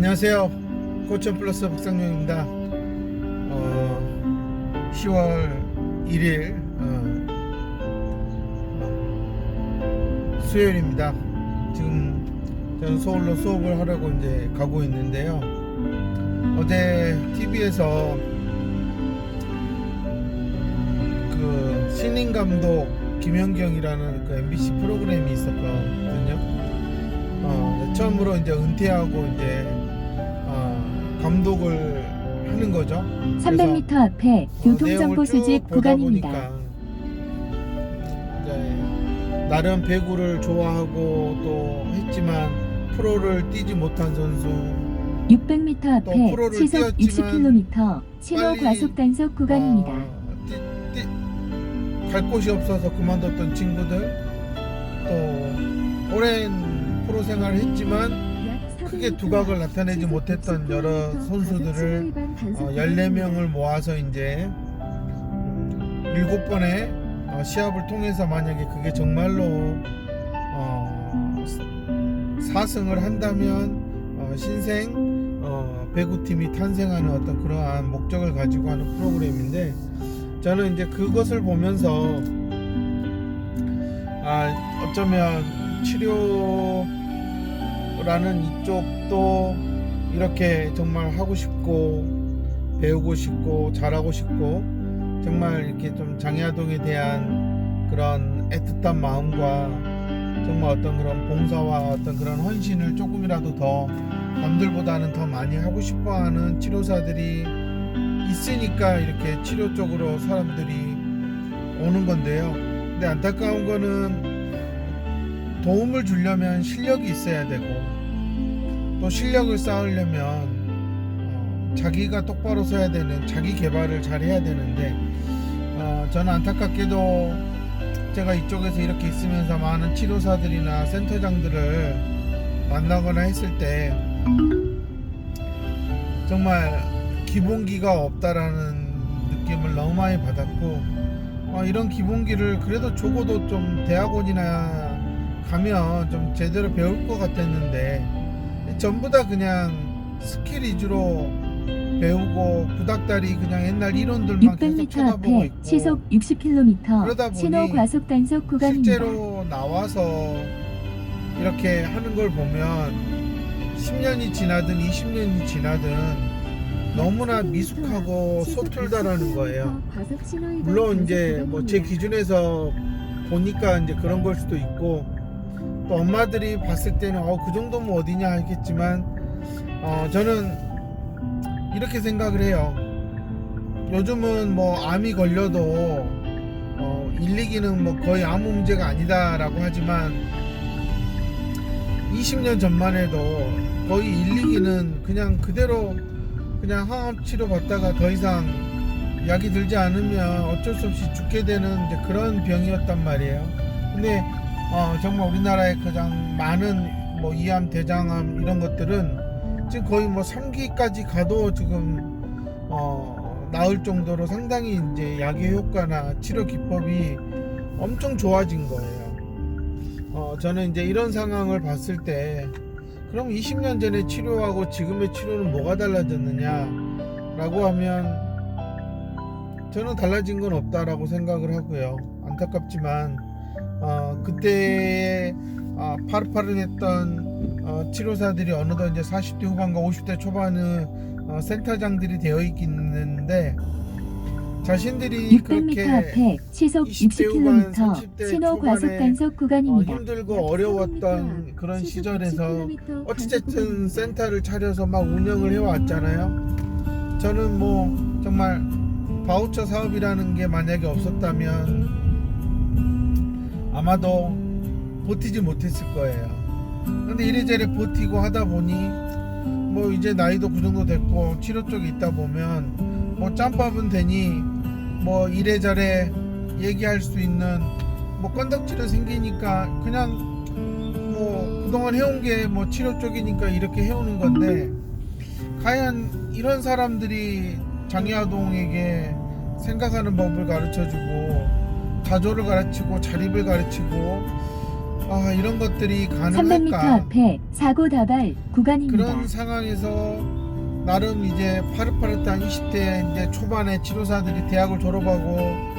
안녕하세요. 고천 플러스 박상용입니다. 10월 1일 수요일입니다. 지금 저는 서울로 수업을 하려고 이제 가고 있는데요. 어제 TV에서 그 신인 감독 김연경이라는 그 MBC 프로그램이 있었거든요. 처음으로 이제 은퇴하고 이제 감독을 하는 거죠. 300m 앞에 교통정보 수집 구간입니다. 이제 나름 배구를 좋아하고 또 했지만 프로를 뛰지 못한 선수, 600m 앞에 프로를 시속 뛰었지만 60km 신호 과속 단속 구간입니다. 갈 곳이 없어서 그만뒀던 친구들, 또 오랜 프로 생활을 했지만 크게 두각을 나타내지 못했던 여러 선수들을 14명을 모아서 이제 7번의 시합을 통해서 만약에 그게 정말로 4승을 한다면 신생 배구팀이 탄생하는 어떤 그러한 목적을 가지고 하는 프로그램인데, 저는 이제 그것을 보면서 어쩌면 치료라는 이쪽도 이렇게 정말 하고 싶고 배우고 싶고 잘하고 싶고 정말 이렇게 좀 장애아동에 대한 그런 애틋한 마음과 정말 어떤 그런 봉사와 어떤 그런 헌신을 조금이라도 더 남들보다는 더 많이 하고 싶어하는 치료사들이 있으니까 이렇게 치료 쪽으로 사람들이 오는 건데요. 근데 안타까운 거는 도움을 주려면 실력이 있어야 되고, 또 실력을 쌓으려면 자기가 똑바로 서야 되는, 자기 개발을 잘 해야 되는데, 저는 안타깝게도 제가 이쪽에서 이렇게 있으면서 많은 치료사들이나 센터장들을 만나거나 했을 때 정말 기본기가 없다라는 느낌을 너무 많이 받았고, 이런 기본기를 그래도 적어도 좀 대학원이나 가면 좀 제대로 배울 것 같았는데 전부 다 그냥 스킬 위주로 배우고 구닥다리 그냥 옛날 이론들만 계속 600m 쳐다보고 앞에 있고, 시속 60km 그러다 보니 신호 과속 단속 구간입니다. 실제로 나와서 이렇게 하는 걸 보면 10년이 지나든 20년이 지나든 너무나 미숙하고 서툴다라는 거예요. 물론 이제 뭐 제 기준에서 보니까 이제 그런 걸 수도 있고, 또 엄마들이 봤을 때는 그 정도면 어디냐 하겠지만, 저는 이렇게 생각을 해요. 요즘은 뭐 암이 걸려도 1, 2기는 뭐 거의 아무 문제가 아니다라고 하지만 20년 전만 해도 거의 1, 2기는 그냥 그대로 그냥 항암 치료 받다가 더 이상 약이 들지 않으면 어쩔 수 없이 죽게 되는 이제 그런 병이었단 말이에요. 근데 정말 우리나라에 가장 많은 뭐 이암, 대장암 이런 것들은 지금 거의 뭐 3기까지 가도 지금 나을 정도로 상당히 이제 약의 효과나 치료 기법이 엄청 좋아진 거예요. 저는 이제 이런 상황을 봤을 때 그럼 20년 전에 치료하고 지금의 치료는 뭐가 달라졌느냐 라고 하면 저는 달라진 건 없다라고 생각을 하고요. 안타깝지만 그때 파릇파릇했던 치료사들이 어느덧 이제 40대 후반과 50대 초반의 센터장들이 되어 있는데, 자신들이 600m 그렇게 앞에 시속 20대 후반, 60km 30대 신호 과속 초반에 단속 구간입니다. 힘들고 어려웠던 그런 시절에서 어찌됐든 센터를 차려서 막 운영을 해왔잖아요. 저는 뭐 정말 바우처 사업이라는 게 만약에 없었다면 아마도 버티지 못했을 거예요. 근데 이래저래 버티고 하다 보니 뭐 이제 나이도 그 정도 됐고 치료 쪽에 있다 보면 뭐 짬밥은 되니 뭐 이래저래 얘기할 수 있는 뭐 건덕지로 생기니까 그냥 뭐 그동안 해온 게 뭐 치료 쪽이니까 이렇게 해오는 건데, 과연 이런 사람들이 장애아동에게 생각하는 법을 가르쳐주고 가조를 가르치고 자립을 가르치고 이런 것들이 300m 가능할까? 앞에 사고 다발 구간입니다. 그런 상황에서 나름 이제 파릇파릇한 20대 이제 초반에 치료사들이 대학을 졸업하고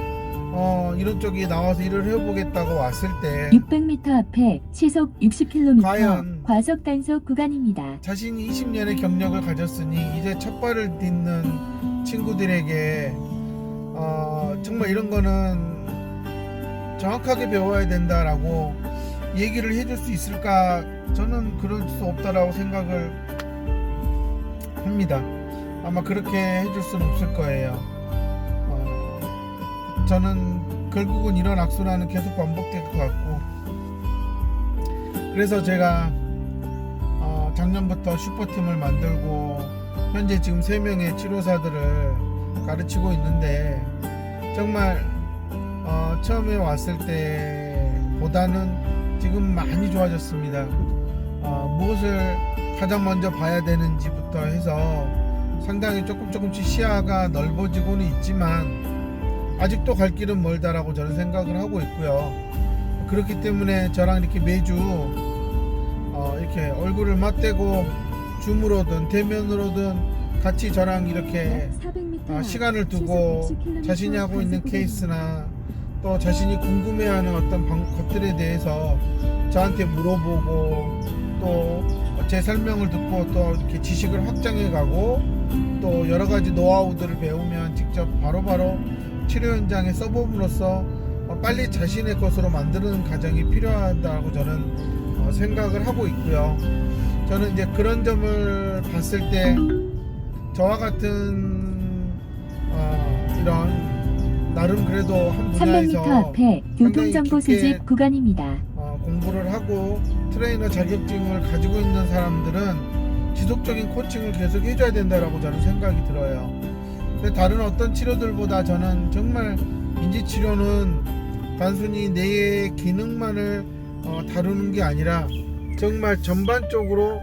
이런 쪽에 나와서 일을 해보겠다고 왔을 때 600m 앞에 시속 60km 과연 과속 단속 구간입니다. 자신이 20년의 경력을 가졌으니 이제 첫 발을 딛는 친구들에게 정말 이런 거는 정확하게 배워야 된다라고 얘기를 해줄 수 있을까? 저는 그럴 수 없다라고 생각을 합니다. 아마 그렇게 해줄 수는 없을 거예요. 저는 결국은 이런 악순환은 계속 반복될 것 같고, 그래서 제가 작년부터 슈퍼팀을 만들고 현재 지금 3명의 치료사들을 가르치고 있는데, 정말 처음에 왔을 때보다는 지금 많이 좋아졌습니다. 무엇을 가장 먼저 봐야 되는지부터 해서 상당히 조금씩 시야가 넓어지고는 있지만 아직도 갈 길은 멀다라고 저는 생각을 하고 있고요. 그렇기 때문에 저랑 이렇게 매주 이렇게 얼굴을 맞대고 줌으로든 대면으로든 같이 저랑 이렇게 400m 시간을 두고 자신이 하고 있는 케이스나 또 자신이 궁금해하는 어떤 것들에 대해서 저한테 물어보고 또 제 설명을 듣고 또 이렇게 지식을 확장해 가고 또 여러 가지 노하우들을 배우면 직접 바로바로 치료 현장에 써봄으로써 빨리 자신의 것으로 만드는 과정이 필요하다고 저는 생각을 하고 있고요. 저는 이제 그런 점을 봤을 때 저와 같은 이런 나름 그래도 한 300m 분야에서 앞에 교통정보 깊게 수집 구간입니다. 공부를 하고 트레이너 자격증을 가지고 있는 사람들은 지속적인 코칭을 계속 해줘야 된다라고 저는 생각이 들어요. 근데 다른 어떤 치료들보다 저는 정말 인지치료는 단순히 뇌의 기능만을 다루는 게 아니라 정말 전반적으로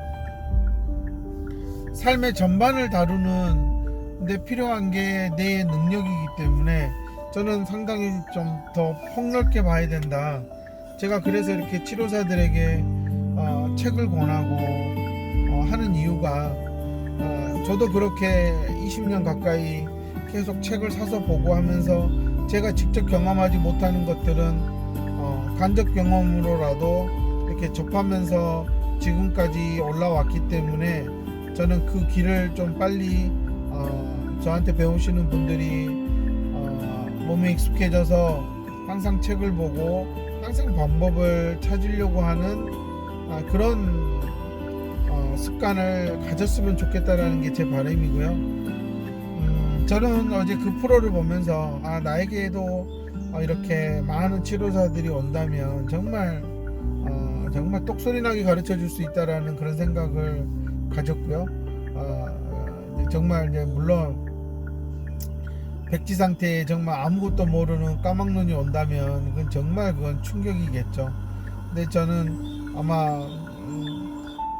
삶의 전반을 다루는 데 필요한 게 뇌의 능력이기 때문에 저는 상당히 좀 더 폭넓게 봐야 된다. 제가 그래서 이렇게 치료사들에게 책을 권하고 하는 이유가 저도 그렇게 20년 가까이 계속 책을 사서 보고 하면서 제가 직접 경험하지 못하는 것들은 간접 경험으로라도 이렇게 접하면서 지금까지 올라왔기 때문에 저는 그 길을 좀 빨리 저한테 배우시는 분들이 몸에 익숙해져서 항상 책을 보고 항상 방법을 찾으려고 하는 그런 습관을 가졌으면 좋겠다라는 게 제 바람이고요. 저는 어제 그 프로를 보면서 나에게도 이렇게 많은 치료사들이 온다면 정말 똑소리나게 가르쳐 줄 수 있다라는 그런 생각을 가졌고요. 정말 이제 물론 백지 상태에 정말 아무것도 모르는 까막눈이 온다면 그건 충격이겠죠. 근데 저는 아마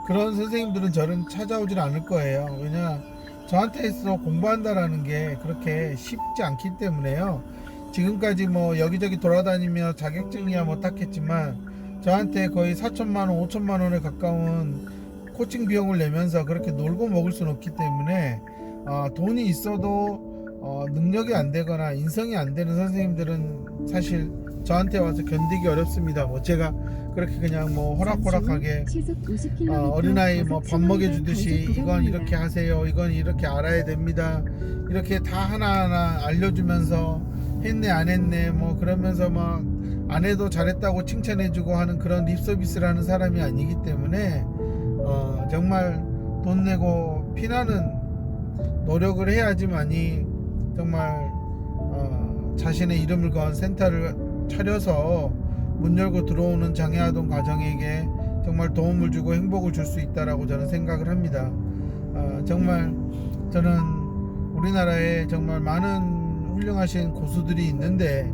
그런 선생님들은 저를 찾아오질 않을 거예요. 왜냐 저한테서 공부한다라는 게 그렇게 쉽지 않기 때문에요. 지금까지 뭐 여기저기 돌아다니며 자격증이야 뭐 땄겠지만 저한테 거의 4천만 원, 5천만 원에 가까운 코칭 비용을 내면서 그렇게 놀고 먹을 수는 없기 때문에 돈이 있어도 능력이 안 되거나 인성이 안 되는 선생님들은 사실 저한테 와서 견디기 어렵습니다. 뭐 제가 그렇게 그냥 뭐 호락호락하게 어린아이 뭐 밥 먹여주듯이 이건 이렇게 하세요, 이건 이렇게 알아야 됩니다, 이렇게 다 하나하나 알려주면서 했네 안 했네 뭐 그러면서 막 안 해도 잘했다고 칭찬해주고 하는 그런 립서비스라는 사람이 아니기 때문에 정말 돈 내고 피나는 노력을 해야지만이 정말 자신의 이름을 건 센터를 차려서 문 열고 들어오는 장애아동 가정에게 정말 도움을 주고 행복을 줄 수 있다라고 저는 생각을 합니다. 정말 저는 우리나라에 정말 많은 훌륭하신 고수들이 있는데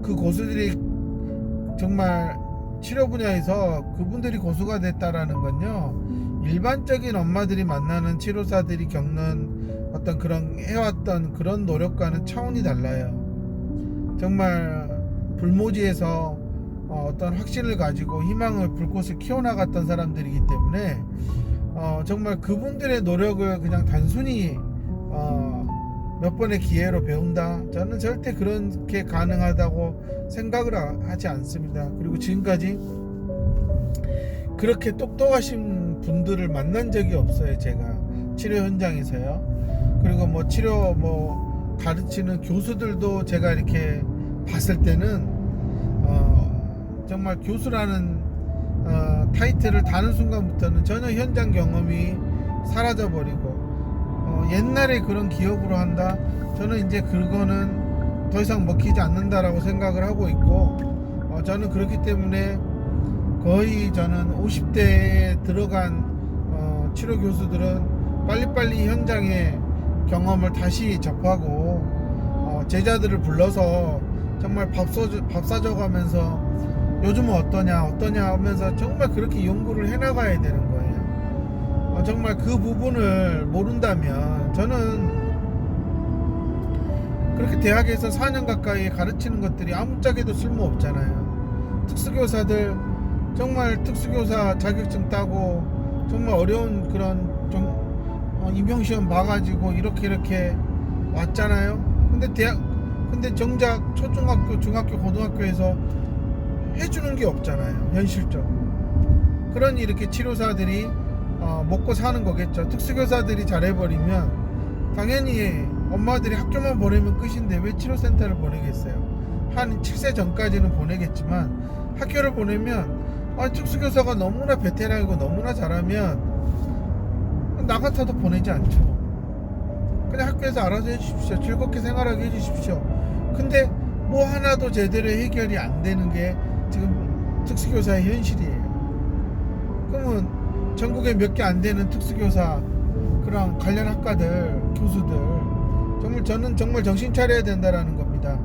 그 고수들이 정말 치료 분야에서 그분들이 고수가 됐다라는 건요, 일반적인 엄마들이 만나는 치료사들이 겪는 어떤 그런 해왔던 그런 노력과는 차원이 달라요. 정말 불모지에서 어떤 확신을 가지고 희망을 불꽃을 키워나갔던 사람들이기 때문에 정말 그분들의 노력을 그냥 단순히 몇 번의 기회로 배운다, 저는 절대 그렇게 가능하다고 생각을 하지 않습니다. 그리고 지금까지 그렇게 똑똑하신 분들을 만난 적이 없어요. 제가 치료 현장에서요. 그리고 뭐 치료 가르치는 교수들도 제가 이렇게 봤을 때는 정말 교수라는 타이틀을 다는 순간부터는 전혀 현장 경험이 사라져 버리고 옛날에 그런 기억으로 한다, 저는 이제 그거는 더 이상 먹히지 않는다라고 생각을 하고 있고, 저는 그렇기 때문에 거의 저는 50대에 들어간 치료 교수들은 빨리빨리 현장의 경험을 다시 접하고 제자들을 불러서 정말 밥 사줘가면서 요즘은 어떠냐 하면서 정말 그렇게 연구를 해나가야 되는 거예요. 정말 그 부분을 모른다면, 저는 그렇게 대학에서 4년 가까이 가르치는 것들이 아무짝에도 쓸모없잖아요. 특수교사들 정말 특수교사 자격증 따고 정말 어려운 그런 임용시험 봐가지고 이렇게 왔잖아요. 근데 정작 초중학교, 중학교, 고등학교에서 해주는 게 없잖아요. 현실적으로. 그러니 이렇게 치료사들이 먹고 사는 거겠죠. 특수교사들이 잘해버리면 당연히 엄마들이 학교만 보내면 끝인데 왜 치료센터를 보내겠어요. 한 7세 전까지는 보내겠지만 학교를 보내면 특수교사가 너무나 베테랑이고 너무나 잘하면 나 같아도 보내지 않죠. 그냥 학교에서 알아서 해주십시오. 즐겁게 생활하게 해주십시오. 근데 뭐 하나도 제대로 해결이 안 되는 게 지금 특수교사의 현실이에요. 그러면 전국에 몇 개 안 되는 특수교사 그런 관련 학과들 교수들 저는 정말 정신 차려야 된다라는 겁니다.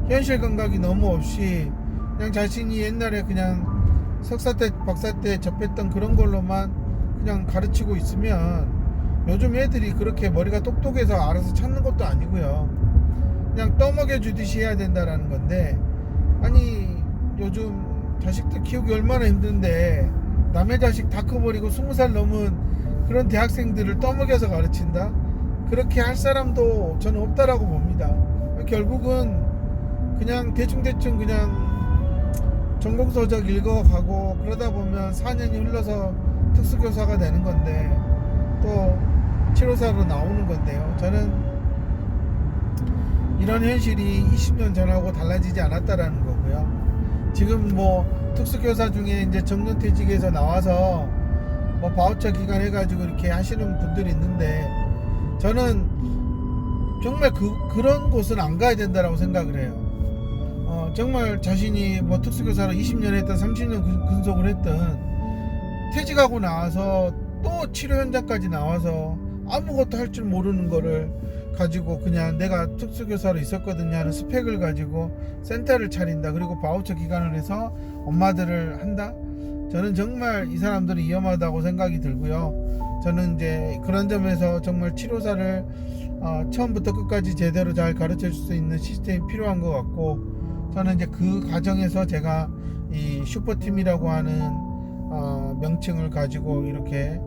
현실 감각이 너무 없이 그냥 자신이 옛날에 그냥 석사 때 박사 때 접했던 그런 걸로만 그냥 가르치고 있으면 요즘 애들이 그렇게 머리가 똑똑해서 알아서 찾는 것도 아니고요. 그냥 떠먹여 주듯이 해야 된다라는 건데, 아니 요즘 자식들 키우기 얼마나 힘든데 남의 자식 다 커버리고 20살 넘은 그런 대학생들을 떠먹여서 가르친다? 그렇게 할 사람도 저는 없다라고 봅니다. 결국은 그냥 대충 그냥 전공서적 읽어가고 그러다 보면 4년이 흘러서 특수교사가 되는 건데 또 치료사로 나오는 건데요. 저는 이런 현실이 20년 전하고 달라지지 않았다라는 거고요. 지금 뭐 특수교사 중에 이제 정년퇴직에서 나와서 뭐 바우처 기간 해가지고 이렇게 하시는 분들이 있는데, 저는 정말 그런 곳은 안 가야 된다라고 생각을 해요. 정말 자신이 뭐 특수교사로 20년 했던 30년 근속을 했던 퇴직하고 나와서 또 치료 현장까지 나와서 아무것도 할 줄 모르는 거를 가지고 그냥 내가 특수교사로 있었거든요 하는 스펙을 가지고 센터를 차린다, 그리고 바우처 기간을 해서 엄마들을 한다? 저는 정말 이 사람들이 위험하다고 생각이 들고요. 저는 이제 그런 점에서 정말 치료사를 처음부터 끝까지 제대로 잘 가르쳐 줄 수 있는 시스템이 필요한 것 같고, 저는 이제 그 과정에서 제가 이 슈퍼팀이라고 하는 명칭을 가지고 이렇게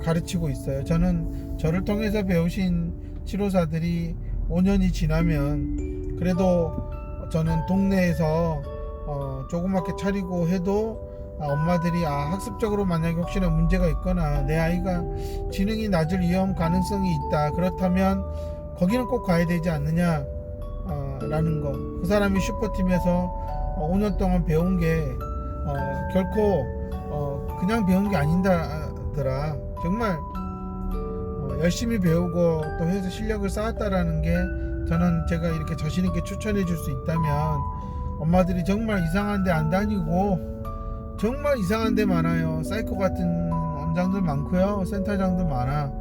가르치고 있어요. 저는 저를 통해서 배우신 치료사들이 5년이 지나면 그래도 저는 동네에서 조그맣게 차리고 해도 엄마들이 학습적으로 만약에 혹시나 문제가 있거나 내 아이가 지능이 낮을 위험 가능성이 있다, 그렇다면 거기는 꼭 가야 되지 않느냐 라는 거. 그 사람이 슈퍼팀에서 5년 동안 배운 게 결코 그냥 배운 게 아니더라. 정말 열심히 배우고 또 해서 실력을 쌓았다라는 게, 저는 제가 이렇게 자신 있게 추천해 줄 수 있다면, 엄마들이 정말 이상한 데 안 다니고 정말 이상한 데 많아요. 사이코 같은 원장들 많고요, 센터장들 많아.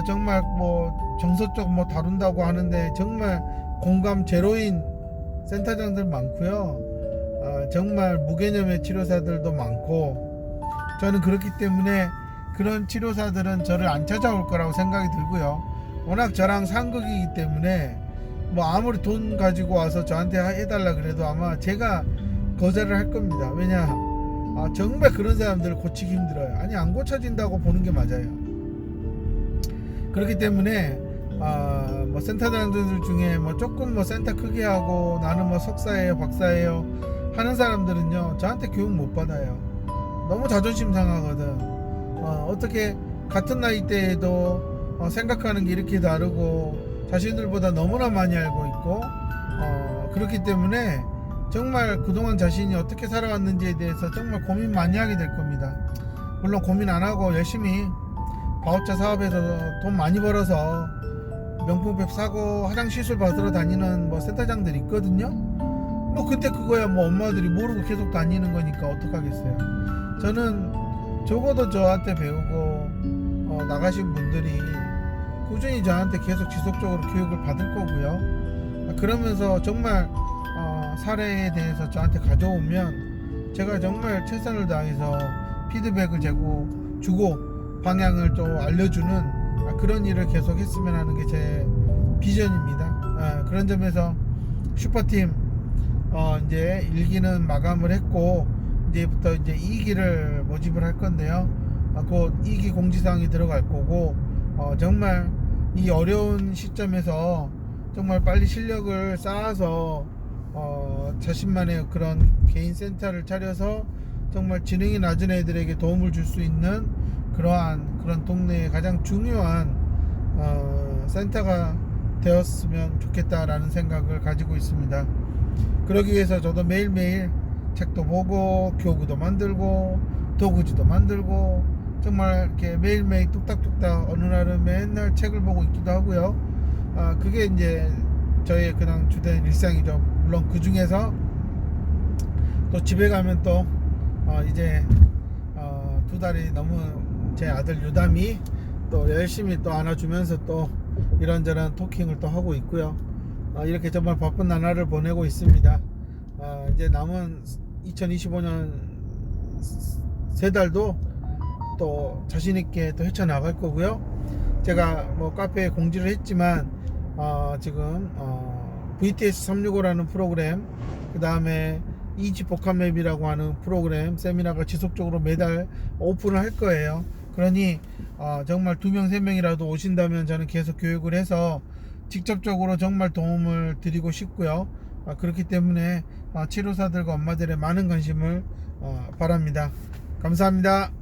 정말 뭐 정서적 뭐 다룬다고 하는데 정말 공감 제로인 센터장들 많고요. 정말 무개념의 치료사들도 많고, 저는 그렇기 때문에 그런 치료사들은 저를 안 찾아올 거라고 생각이 들고요. 워낙 저랑 상극이기 때문에 뭐 아무리 돈 가지고 와서 저한테 해달라 그래도 아마 제가 거절을 할 겁니다. 왜냐? 정말 그런 사람들을 고치기 힘들어요. 아니 안 고쳐진다고 보는 게 맞아요. 그렇기 때문에 뭐 센터장들 중에 뭐 조금 뭐 센터 크게 하고 나는 뭐 석사예요 박사예요 하는 사람들은요 저한테 교육 못 받아요. 너무 자존심 상하거든. 어떻게 같은 나이대에도 생각하는 게 이렇게 다르고 자신들보다 너무나 많이 알고 있고 그렇기 때문에 정말 그동안 자신이 어떻게 살아왔는지에 대해서 정말 고민 많이 하게 될 겁니다. 물론 고민 안 하고 열심히 바우처 사업에서 돈 많이 벌어서 명품백 사고 화장실 시술 받으러 다니는 뭐 센터장들이 있거든요. 뭐 그때 그거야 뭐 엄마들이 모르고 계속 다니는 거니까 어떡하겠어요. 저는 적어도 저한테 배우고 나가신 분들이 꾸준히 저한테 계속 지속적으로 교육을 받을 거고요. 그러면서 정말 사례에 대해서 저한테 가져오면 제가 정말 최선을 다해서 피드백을 주고 방향을 좀 알려주는 그런 일을 계속 했으면 하는 게 제 비전입니다. 그런 점에서 슈퍼팀 이제 1기는 마감을 했고 이제부터 이제 2기를 모집을 할 건데요. 곧 2기 공지사항이 들어갈 거고 정말 이 어려운 시점에서 정말 빨리 실력을 쌓아서 자신만의 그런 개인 센터를 차려서 정말 지능이 낮은 애들에게 도움을 줄 수 있는 그런 동네의 가장 중요한 센터가 되었으면 좋겠다라는 생각을 가지고 있습니다. 그러기 위해서 저도 매일매일 책도 보고 교구도 만들고 도구지도 만들고 정말 이렇게 매일매일 뚝딱뚝딱 어느 날은 맨날 책을 보고 있기도 하고요. 그게 이제 저의 그냥 주된 일상이죠. 물론 그 중에서 또 집에 가면 또 이제 2달이 넘은 제 아들 유담이 또 열심히 또 안아주면서 또 이런저런 토킹을 또 하고 있고요. 이렇게 정말 바쁜 나날을 보내고 있습니다. 이제 남은 2025년 3달도 또 자신있게 또 헤쳐나갈 거고요. 제가 뭐 카페에 공지를 했지만 지금 VTS 365라는 프로그램, 그 다음에 이지 복합맵이라고 하는 프로그램 세미나가 지속적으로 매달 오픈을 할 거예요. 그러니 정말 2명 3명이라도 오신다면 저는 계속 교육을 해서 직접적으로 정말 도움을 드리고 싶고요. 그렇기 때문에 치료사들과 엄마들의 많은 관심을 바랍니다. 감사합니다.